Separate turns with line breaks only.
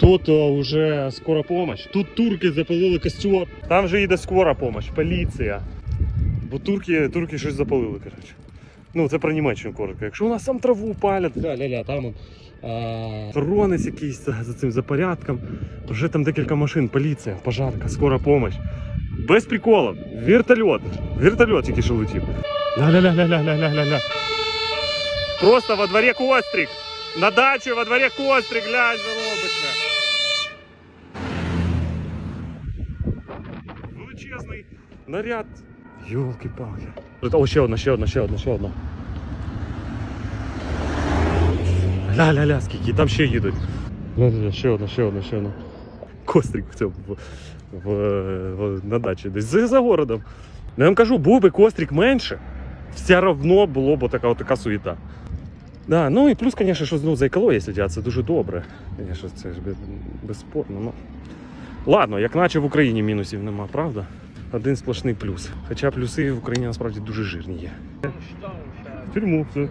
Тут вже скора помощь. Тут турки запалили костер. Там вже йде скора помощь, поліція. Бо турки щось запалили, коротше. Ну, це про Німеччину коротко. Якщо у нас там траву палять, ля-ля-ля, там охоронець якийсь за порядком. Вже там декілька машин, поліція, пожарка, скора помощь. Без приколів. Вертольот тільки що летів. Ля-ля-ля-ля-ля-ля-ля-ля. Просто во дворі кострик. На дачі во дворі кострик, глянь, що робиться. Величезний наряд. Ёлки-палки. О, ще одна. Ля-ля-ля, скільки, там ще їдуть. Ля-ля-ля, ще одна. Кострик в цьому, на дачі, десь за городом. Я вам кажу, був би кострик менше, все одно було б така суєта. Да, ну і плюс, звісно, що за екологію сидять, це дуже добре. Звісно, це ж безспорно. Ну. Ладно, як наче в Україні мінусів нема, правда? Один сплошний плюс. Хоча плюси в Україні насправді дуже жирні є. В тюрму, все.